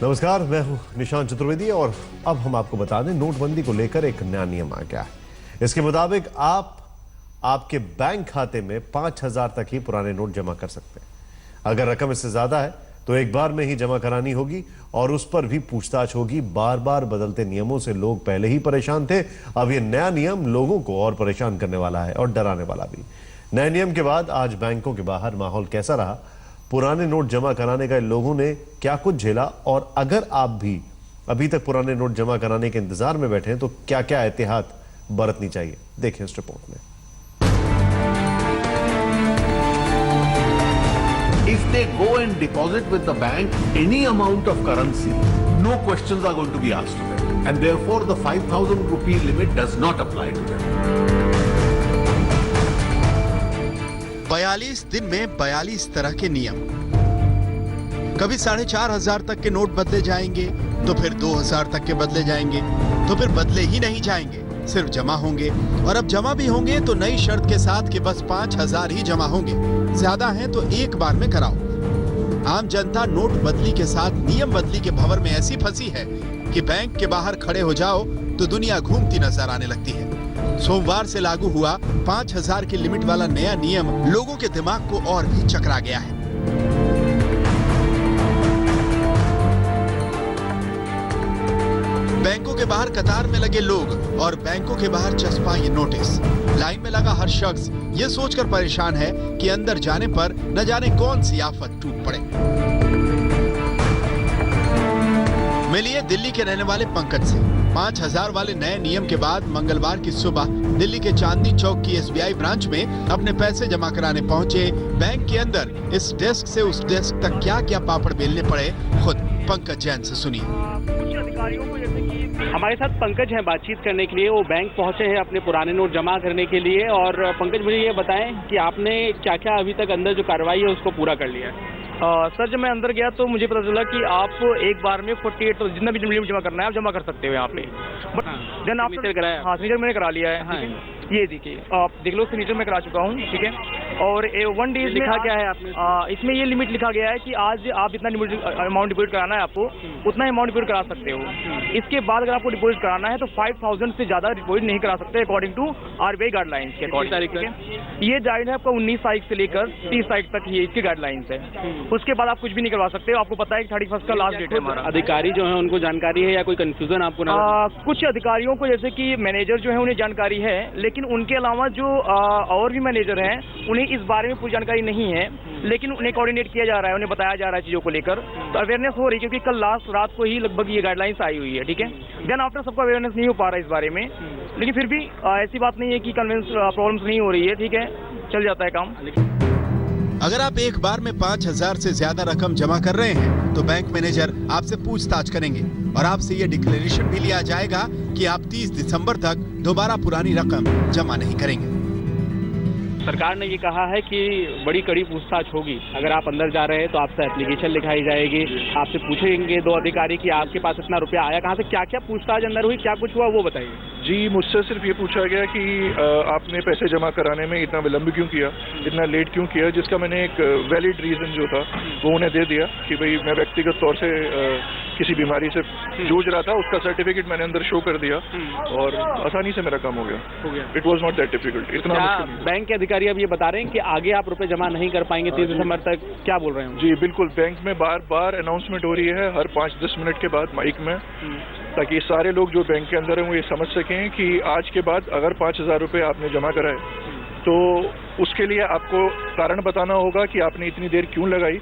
नमस्कार, मैं हूं निशांत चतुर्वेदी और अब हम आपको बता दें नोटबंदी को लेकर एक नया नियम आ गया है। इसके मुताबिक आप आपके बैंक खाते में 5,000 तक ही पुराने नोट जमा कर सकते हैं। अगर रकम इससे ज्यादा है तो एक बार में ही जमा करानी होगी और उस पर भी पूछताछ होगी। बार बार बदलते नियमों से लोग पहले ही परेशान थे, अब यह नया नियम लोगों को और परेशान करने वाला है और डराने वाला भी। नए नियम के बाद आज बैंकों के बाहर माहौल कैसा रहा, पुराने नोट जमा कराने का लोगों ने क्या कुछ झेला, और अगर आप भी अभी तक पुराने नोट जमा कराने के इंतजार में बैठे हैं तो क्या क्या एहतियात बरतनी चाहिए, देखें इस रिपोर्ट में। If they go and deposit with the bank any amount of currency, no questions are going to be asked to them, and therefore the 5,000 rupee limit does not apply to them. 42 दिन में 42 तरह के नियम। कभी 4,500 तक के note बदले जाएंगे, तो फिर 2,000 तक के बदले जाएंगे, तो फिर बदले ही नहीं जाएंगे, सिर्फ जमा होंगे। और अब जमा भी होंगे तो नई शर्त के साथ कि बस 5,000 ही जमा होंगे, ज्यादा हैं तो एक बार में कराओ। आम जनता नोट बदली के साथ नियम बदली के भंवर में ऐसी फंसी है कि बैंक के बाहर खड़े हो जाओ तो दुनिया घूमती नजर आने लगती है। सोमवार से लागू हुआ 5,000 की लिमिट वाला नया नियम लोगों के दिमाग को और भी चकरा गया है। बैंकों के बाहर कतार में लगे लोग और बैंकों के बाहर चस्पा ये नोटिस। लाइन में लगा हर शख्स ये सोचकर परेशान है कि अंदर जाने पर न जाने कौन सी आफत टूट पड़े। मिलिए दिल्ली के रहने वाले पंकज से। 5,000 वाले नए नियम के बाद मंगलवार की सुबह दिल्ली के चांदनी चौक की SBI ब्रांच में अपने पैसे जमा कराने पहुंचे। बैंक के अंदर इस डेस्क से उस डेस्क तक क्या क्या पापड़ बेलने पड़े, खुद पंकज जैन से सुनिए। कुछ अधिकारियों को, जैसे कि हमारे साथ पंकज हैं बातचीत करने के लिए, वो बैंक पहुंचे हैं अपने पुराने नोट जमा करने के लिए। और पंकज, मुझे ये बताएं कि आपने क्या क्या अभी तक अंदर जो कार्रवाई है उसको पूरा कर लिया है? सर, जब मैं अंदर गया तो मुझे पता चला कि आप एक बार में 48 तो जितना भी लिमिट जमा करना है आप जमा कर सकते हो यहाँ पे। बट देन आप सिग्नेचर मैंने करा लिया है। हाँ, ये देखिए, आप देख लो, सिग्नेचर मैं करा चुका हूँ, ठीक है। और 1 डेज लिखा क्या है आपने? इसमें ये लिमिट लिखा गया है कि आज आप इतना अमाउंट डिपॉजिट कराना है, आपको उतना अमाउंट डिपॉजिट करा सकते हो। इसके बाद अगर आपको डिपॉजिट कराना है तो 5,000 से ज्यादा डिपॉजिट नहीं करा सकते अकॉर्डिंग टू RBI गाइडलाइंस के अकॉर्डिंग। ये गाइड है आपका 19 तारीख से लेकर 30 तारीख तक ये इसकी गाइडलाइंस है। उसके बाद आप कुछ भी नहीं करवा सकते हो। आपको पता है कि 31 का लास्ट डेट है हमारा। अधिकारी जो है उनको जानकारी है या कोई कंफ्यूजन आपको ना? कुछ अधिकारियों को, जैसे कि मैनेजर जो है उन्हें जानकारी है, लेकिन उनके अलावा जो और भी मैनेजर हैं उन्हें इस बारे में पूरी जानकारी नहीं है। लेकिन उन्हें कोऑर्डिनेट किया जा रहा है, उन्हें बताया जा रहा है चीजों को लेकर, तो अवेयरनेस हो रही है। क्योंकि कल लास्ट रात को ही लगभग ये गाइडलाइंस आई हुई है, ठीक है। देन आफ्टर सबको अवेयरनेस नहीं हो पा रहा है इस बारे में, लेकिन फिर भी ऐसी बात नहीं है कि कन्वेंस प्रॉब्लम्स नहीं हो रही है, ठीक है, चल जाता है काम। अगर आप एक बार में 5,000 से ज्यादा रकम जमा कर रहे हैं तो बैंक मैनेजर आपसे पूछताछ करेंगे और आपसे ये डिक्लेरेशन भी लिया जाएगा कि आप 30 दिसंबर तक दोबारा पुरानी रकम जमा नहीं करेंगे। सरकार ने ये कहा है कि बड़ी कड़ी पूछताछ होगी। अगर आप अंदर जा रहे हैं तो आपसे एप्लीकेशन लिखाई जाएगी, आपसे पूछेंगे 2 अधिकारी कि आपके पास इतना रुपया आया कहाँ से, क्या क्या पूछताछ अंदर हुई, क्या कुछ हुआ, वो बताइए। जी, मुझसे सिर्फ ये पूछा गया कि आपने पैसे जमा कराने में इतना विलंब क्यों किया, इतना लेट क्यों किया, जिसका मैंने एक वैलिड रीज़न जो था वो उन्हें दे दिया कि भाई मैं व्यक्तिगत तौर से किसी बीमारी से जूझ रहा था, उसका सर्टिफिकेट मैंने अंदर शो कर दिया और आसानी से मेरा काम हो गया। It was not that difficult. इतना बैंक के अधिकारी अब ये बता रहे हैं कि आगे आप रुपए जमा नहीं कर पाएंगे 30 दिसंबर तक, क्या बोल रहे हैं? जी बिल्कुल, बैंक में बार बार अनाउंसमेंट हो रही है हर 5-10 मिनट के बाद माइक में, ताकि सारे लोग जो बैंक के अंदर हैं वो ये समझ सकें कि आज के बाद अगर 5,000 रुपये आपने जमा कराए तो उसके लिए आपको कारण बताना होगा कि आपने इतनी देर क्यों लगाई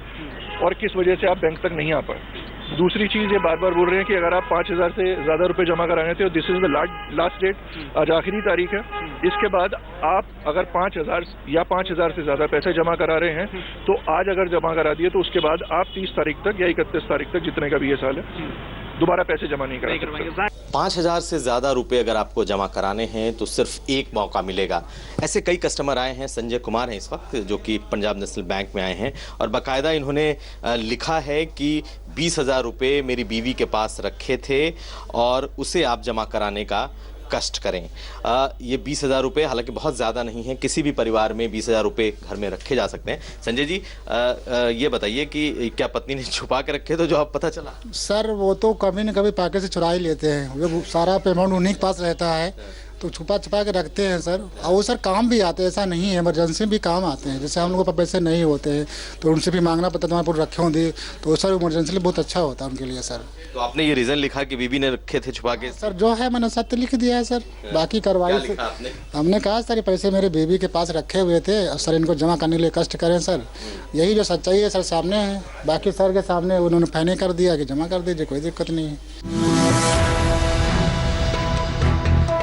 और किस वजह से आप बैंक तक नहीं आ पाए। दूसरी चीज़ ये बार बार बोल रहे हैं कि अगर आप 5,000 से ज़्यादा रुपए जमा कराने थे, this is the last date, आज आखिरी तारीख है। इसके बाद आप अगर 5,000 या 5,000 से ज़्यादा पैसे जमा करा रहे हैं तो आज अगर जमा करा दिए तो उसके बाद आप 30 तारीख तक या 31 तारीख तक, जितने का भी ये साल है, दोबारा पैसे जमा नहीं करा सकते। 5,000 से ज़्यादा रुपए अगर आपको जमा कराने हैं तो सिर्फ एक मौका मिलेगा। ऐसे कई कस्टमर आए हैं। संजय कुमार हैं इस वक्त, जो कि पंजाब नेशनल बैंक में आए हैं और बाकायदा इन्होंने लिखा है कि 20,000 रुपये मेरी बीवी के पास रखे थे और उसे आप जमा कराने का कष्ट करें। ये 20,000 रुपये हालांकि बहुत ज़्यादा नहीं है, किसी भी परिवार में 20,000 रुपये घर में रखे जा सकते हैं। संजय जी, ये बताइए कि क्या पत्नी ने छुपा के रखे तो जो अब पता चला? सर वो तो कभी न कभी पैकेट से चुरा ही लेते हैं, वो सारा पेमेंट उन्हीं के पास रहता है, तो छुपा छुपा के रखते हैं सर। और वो सर काम भी आते हैं, ऐसा नहीं है, इमरजेंसी भी काम आते हैं। जैसे हम लोगों के पास पैसे नहीं होते हैं तो उनसे भी मांगना पड़ता है, तुम्हारे पूरे रखे होंगे, तो सर इमरजेंसी बहुत अच्छा होता है उनके लिए सर। तो आपने ये रीज़न लिखा कि बीबी ने रखे थे छुपा के? सर जो है मैंने सत्य लिख दिया है सर, बाकी कार्रवाई से हमने कहा सर ये पैसे मेरे बेबी के पास रखे हुए थे और सर इनको जमा करने के लिए कष्ट करें सर, यही जो सच्चाई है सर सामने है। बाकी सर के सामने उन्होंने फाइने कर दिया कि जमा कर दीजिए, कोई दिक्कत नहीं है।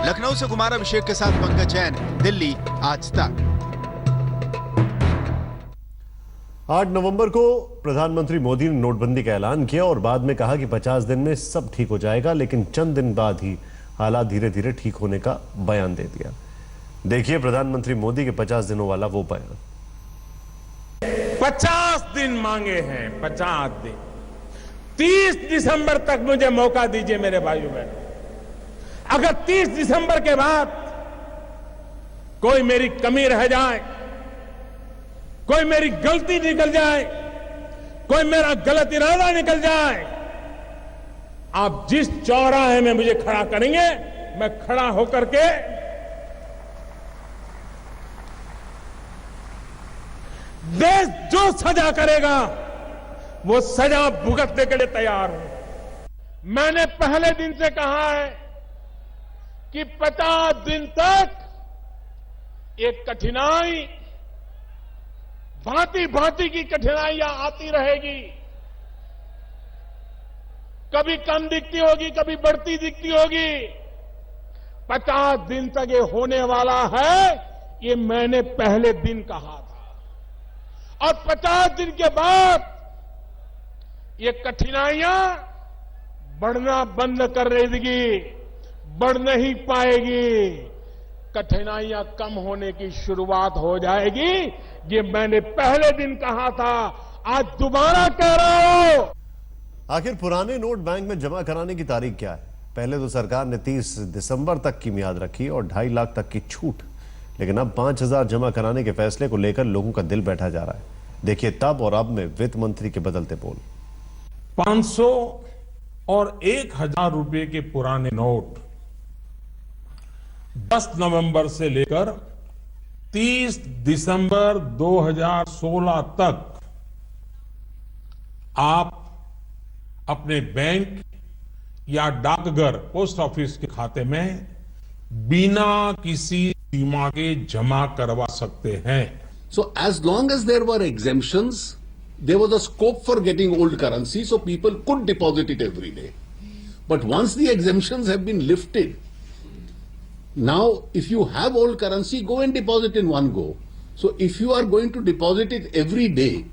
लखनऊ से कुमार अभिषेक के साथ पंकज जैन, दिल्ली आज तक। 8 नवंबर को प्रधानमंत्री मोदी ने नोटबंदी का ऐलान किया और बाद में कहा कि 50 दिन में सब ठीक हो जाएगा, लेकिन चंद दिन बाद ही हालात धीरे धीरे ठीक होने का बयान दे दिया। देखिए प्रधानमंत्री मोदी के 50 दिनों वाला वो बयान। 50 दिन मांगे हैं, 50 दिन। 30 दिसंबर तक मुझे मौका दीजिए मेरे भाइयों बहनों। अगर 30 दिसंबर के बाद कोई मेरी कमी रह जाए, कोई मेरी गलती निकल जाए, कोई मेरा गलत इरादा निकल जाए, आप जिस चौराहे में मुझे खड़ा करेंगे मैं खड़ा होकर के देश जो सजा करेगा वो सजा भुगतने के लिए तैयार हूं। मैंने पहले दिन से कहा है कि 50 दिन तक एक कठिनाई, भांति भांति की कठिनाइयां आती रहेगी, कभी कम दिखती होगी, कभी बढ़ती दिखती होगी। 50 दिन तक ये होने वाला है, ये मैंने पहले दिन कहा था। और 50 दिन के बाद ये कठिनाइयां बढ़ना बंद कर देगी, बढ़ नहीं पाएगी, कठिनाइयां कम होने की शुरुआत हो जाएगी। ये मैंने पहले दिन कहा था, आज दोबारा कह रहा हूं। आखिर पुराने नोट बैंक में जमा कराने की तारीख क्या है? पहले तो सरकार ने 30 दिसंबर तक की मियाद रखी और 2.5 लाख तक की छूट, लेकिन अब 5,000 जमा कराने के फैसले को लेकर लोगों का दिल बैठा जा रहा है। देखिए तब और अब में वित्त मंत्री के बदलते बोल। 500 और 1,000 रुपए के पुराने नोट 10 नवंबर से लेकर 30 दिसंबर 2016 तक आप अपने बैंक या डाकघर पोस्ट ऑफिस के खाते में बिना किसी सीमा के जमा करवा सकते हैं। So as long as there were exemptions, there was a scope for getting old currency, so people could deposit it every day. But once the exemptions have been lifted, now if you have old currency, go and deposit in one go. So if you are going to deposit it every day,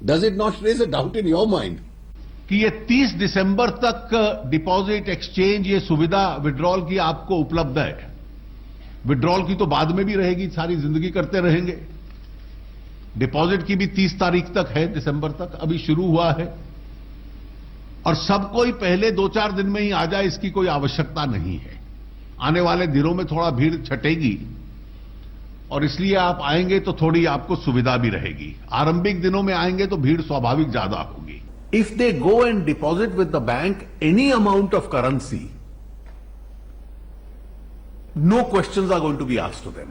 does it not raise a doubt in your mind कि ये 30 दिसंबर तक deposit exchange ये सुविधा withdrawal की आपको उपलब्ध है? Withdrawal की तो बाद में भी रहेगी, सारी जिंदगी करते रहेंगे। डिपॉजिट की भी 30 तारीख तक है, दिसंबर तक अभी शुरू हुआ है, और सब कोई पहले 2-4 दिन में ही आ जाए इसकी कोई आवश्यकता नहीं है। आने वाले दिनों में थोड़ा भीड़ छटेगी और इसलिए आप आएंगे तो थोड़ी आपको सुविधा भी रहेगी। आरंभिक दिनों में आएंगे तो भीड़ स्वाभाविक ज्यादा होगी। If they go and deposit with the bank any amount of currency, no questions are going to be asked to them.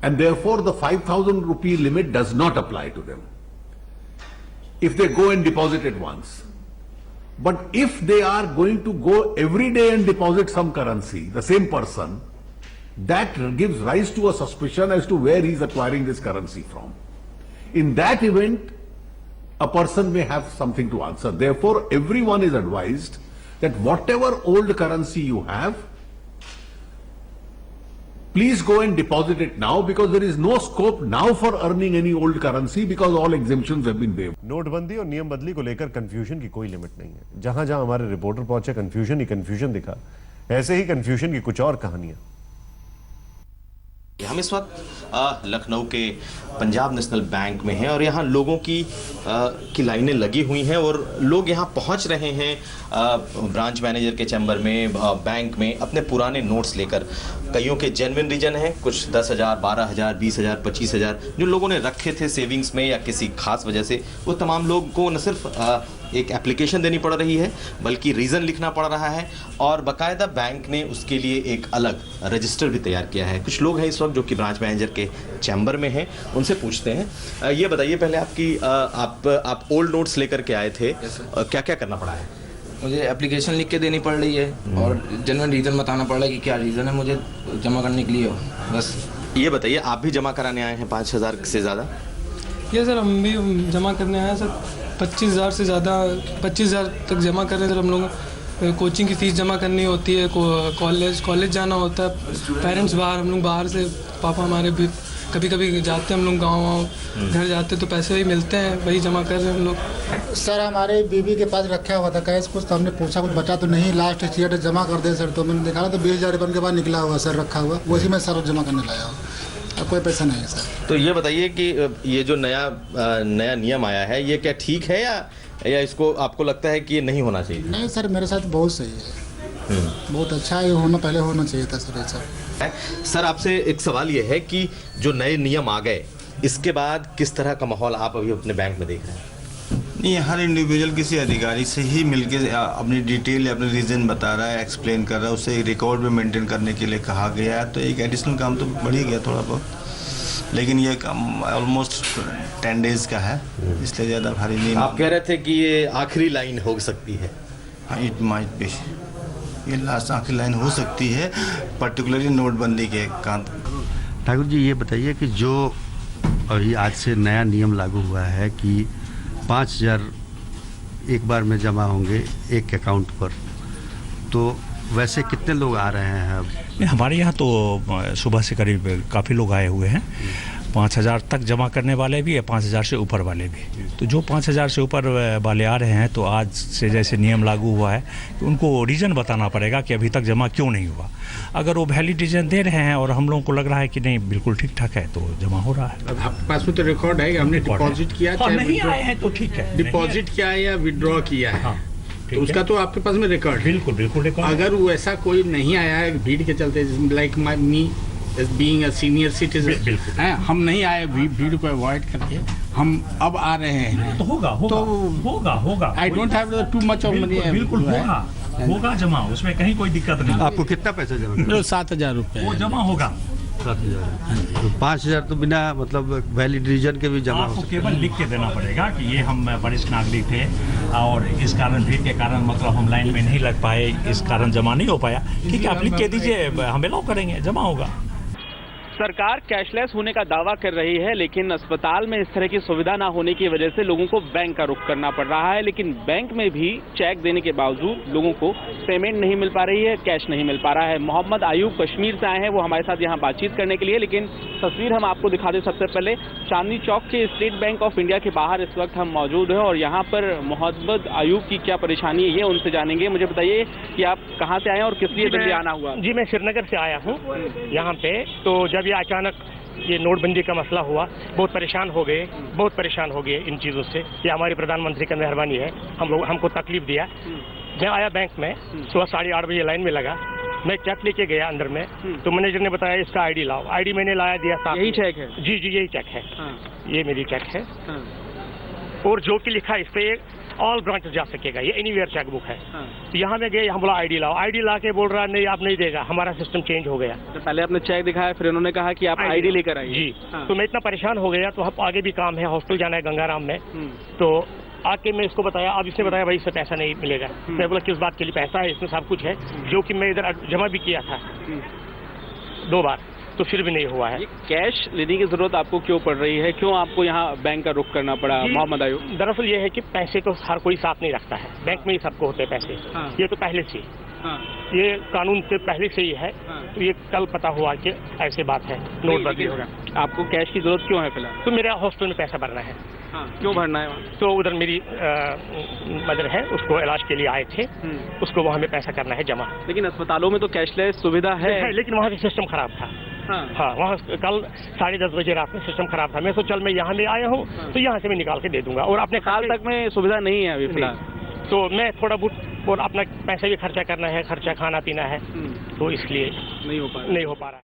And therefore the 5,000 rupee limit does not apply to them if they go and deposit it once. But if they are going to go every day and deposit some currency, the same person, that gives rise to a suspicion as to where he is acquiring this currency from. In that event, a person may have something to answer. Therefore, everyone is advised that whatever old currency you have, please go and deposit it now, because there is no scope now for earning any old currency because all exemptions have been waived. नोटबंदी और नियम बदली को लेकर confusion की कोई limit नहीं है। जहां जहां हमारे रिपोर्टर पहुंचे कंफ्यूजन ही कंफ्यूजन दिखा। ऐसे ही कंफ्यूजन की कुछ और कहानियां। हम इस वक्त लखनऊ के पंजाब नेशनल बैंक में हैं और यहाँ लोगों की लाइनें लगी हुई हैं और लोग यहाँ पहुँच रहे हैं ब्रांच मैनेजर के चैम्बर में, बैंक में अपने पुराने नोट्स लेकर। कईयों के जेन्युइन रीजन हैं, कुछ 10,000, 12,000, 20,000, 25,000 जो लोगों ने रखे थे सेविंग्स में या किसी खास वजह से, वो तमाम लोग को न सिर्फ एक एप्लीकेशन देनी पड़ रही है बल्कि रीज़न लिखना पड़ रहा है और बाकायदा बैंक ने उसके लिए एक अलग रजिस्टर भी तैयार किया है। कुछ लोग हैं इस वक्त जो कि ब्रांच मैनेजर के चैम्बर में हैं, उनसे पूछते हैं। ये बताइए पहले आपकी आप ओल्ड नोट्स लेकर के आए थे, क्या क्या करना पड़ा है? मुझे एप्लीकेशन लिख के देनी पड़ रही है और जेन्युइन रीज़न बताना पड़ रहा है कि क्या रीज़न है मुझे जमा करने के लिए। बस ये बताइए, आप भी जमा कराने आए हैं 5,000 से ज़्यादा? ये सर हम भी जमा करने आए हैं सर, 25,000 से ज़्यादा, 25,000 तक जमा कर रहे हैं सर। हम लोग कोचिंग की फ़ीस जमा करनी होती है, कॉलेज जाना होता है, पेरेंट्स बाहर, हम लोग बाहर से, पापा हमारे भी कभी कभी जाते हैं हम लोग गाँव घर जाते तो पैसे भी मिलते हैं, वही जमा कर रहे हैं हम लोग। सर हमारे बीवी के पास रखा हुआ था कैश कुछ, तो हमने पूछा कुछ बचा तो नहीं, लास्ट ईयर जमा कर दे सर, तो मैंने देखा तो 20,000 रुपये के बाद निकला हुआ सर रखा हुआ, वही मैं सर जमा करने लाया हूँ, अब कोई पैसा नहीं है सर। तो ये बताइए कि ये जो नया नियम आया है ये क्या ठीक है या इसको आपको लगता है कि ये नहीं होना चाहिए? नहीं सर, मेरे साथ बहुत सही है, बहुत अच्छा है, पहले होना चाहिए था सर ऐसा। सर आपसे एक सवाल ये है कि जो नए नियम आ गए इसके बाद किस तरह का माहौल आप अभी अपने बैंक में देख रहे हैं? नहीं, हर इंडिविजुअल किसी अधिकारी से ही मिलके अपनी डिटेल या अपने रीज़न बता रहा है, एक्सप्लेन कर रहा है, उससे रिकॉर्ड में मेंटेन करने के लिए कहा गया है। तो एक एडिशनल काम तो बढ़ ही गया थोड़ा बहुत, लेकिन ये काम ऑलमोस्ट 10 डेज का है, इसलिए ज़्यादा भारी नहीं। आप कह रहे थे कि ये आखिरी लाइन हो सकती है? हाँ, इट माइट बी, ये लास्ट आखिरी लाइन हो सकती है, पर्टिकुलरली नोटबंदी के काम। ठाकुर जी ये बताइए कि जो अभी आज से नया नियम लागू हुआ है कि 5,000 एक बार में जमा होंगे एक अकाउंट पर, तो वैसे कितने लोग आ रहे हैं अब? हमारे यहाँ तो सुबह से करीब काफ़ी लोग आए हुए हैं, 5,000 तक जमा करने वाले भी है, 5,000 से ऊपर वाले भी। तो जो 5,000 से ऊपर वाले आ रहे हैं तो आज से जैसे नियम लागू हुआ है तो उनको रीज़न बताना पड़ेगा कि अभी तक जमा क्यों नहीं हुआ। अगर वो वैलिड रीज़न दे रहे हैं और हम लोगों को लग रहा है कि नहीं बिल्कुल ठीक ठाक है तो जमा हो रहा है। आपके पास में तो रिकॉर्ड है कि हमने डिपॉजिट किया, चाहे नहीं आए हैं तो ठीक है, डिपॉजिट किया है या विड्रॉ किया है, तो उसका तो आपके पास में रिकॉर्ड। बिल्कुल बिल्कुल रिकॉर्ड। अगर वैसा कोई नहीं आया है भीड़ के चलते, like me being a senior citizen, हम नहीं आए भीड़ को अवॉइड करके, हम अब आ रहे हैं तो होगा। I don't have too much of money. बिल्कुल होगा जमा, उसमें कहीं कोई दिक्कत नहीं। आपको कितना पैसा जमा? 7,000 रुपये वो जमा होगा। 7,000 तो 5,000 तो बिना मतलब वैलिड रीजन के भी जमा आपको केवल लिख के देना पड़ेगा कि ये हम वरिष्ठ नागरिक थे और इस कारण भीड़ के कारण मतलब हम लाइन में नहीं लग पाए, इस कारण जमा नहीं हो पाया। ठीक है, आप लिख के दीजिए, हम अलाउ करेंगे, जमा होगा। सरकार कैशलेस होने का दावा कर रही है, लेकिन अस्पताल में इस तरह की सुविधा ना होने की वजह से लोगों को बैंक का रुख करना पड़ रहा है। लेकिन बैंक में भी चेक देने के बावजूद लोगों को पेमेंट नहीं मिल पा रही है, कैश नहीं मिल पा रहा है। मोहम्मद आयूब कश्मीर से आए हैं, वो हमारे साथ यहाँ बातचीत करने के लिए। लेकिन तस्वीर हम आपको दिखा दें सबसे पहले, चांदनी चौक के स्टेट बैंक ऑफ इंडिया के बाहर इस वक्त हम मौजूद हैं और यहाँ पर मोहम्मद आयूब की क्या परेशानी है ये उनसे जानेंगे। मुझे बताइए कि आप कहाँ से आए हैं और किस लिए दिल्ली आना हुआ? जी, मैं श्रीनगर से आया हूँ यहाँ पे। तो जब ये अचानक ये नोटबंदी का मसला हुआ, बहुत परेशान हो गए इन चीज़ों से। ये हमारे प्रधानमंत्री का मेहरबानी है, हमको तकलीफ दिया। मैं आया बैंक में, सुबह 8:30 बजे लाइन में लगा, मैं चेक लेके गया अंदर में, तो मैनेजर ने बताया इसका आईडी लाओ। आईडी मैंने लाया, दिया साथ। यही चेक है? जी यही चेक है। ये मेरी चेक है और जो कि लिखा इस पे ऑल ब्रांच जा सकेगा, ये एनीवेयर चेकबुक है। तो यहाँ में गए, यहाँ बोला आईडी लाओ, आईडी ला के बोल रहा नहीं आप नहीं देगा, हमारा सिस्टम चेंज हो गया। तो पहले आपने चेक दिखाया, फिर उन्होंने कहा कि आप आईडी लेकर आइए। जी, तो मैं इतना परेशान हो गया, तो अब आगे भी काम है, हॉस्टल जाना है गंगाराम में। तो आके मैं इसको बताया, अब इसने बताया भाई इससे पैसा नहीं मिलेगा। मैं बोला किस बात के लिए? पैसा है, इसमें सब कुछ है, जो कि मैं इधर जमा भी किया था 2 बार, तो फिर भी नहीं हुआ है। कैश लेने की जरूरत आपको क्यों पड़ रही है? क्यों आपको यहाँ बैंक का रुख करना पड़ा मोहम्मद आयूब? दरअसल ये है कि पैसे तो हर कोई साथ नहीं रखता है, बैंक में ही सबको होते हैं पैसे। ये तो पहले से ये कानून से पहले से ही है। तो ये कल पता हुआ कि ऐसी बात है, नोटबंदी होगा। आपको कैश की जरूरत क्यों है फिलहाल? तो मेरा हॉस्टल में पैसा भरना है। क्यों भरना है? तो उधर मेरी मदर है, उसको इलाज के लिए आए थे, उसको वहाँ में पैसा करना है जमा। लेकिन अस्पतालों में तो कैशलेस सुविधा है। लेकिन वहाँ का सिस्टम खराब था। हाँ वहाँ कल 10:30 बजे रात में सिस्टम खराब था। मैं तो चल मैं यहाँ ले आया हूँ तो यहाँ से मैं निकाल के दे दूंगा। और अपने साल तक में सुविधा नहीं है अभी फिलहाल। तो मैं थोड़ा बहुत और अपना पैसे भी खर्चा करना है, खर्चा खाना पीना है, तो इसलिए नहीं हो पा रहा है।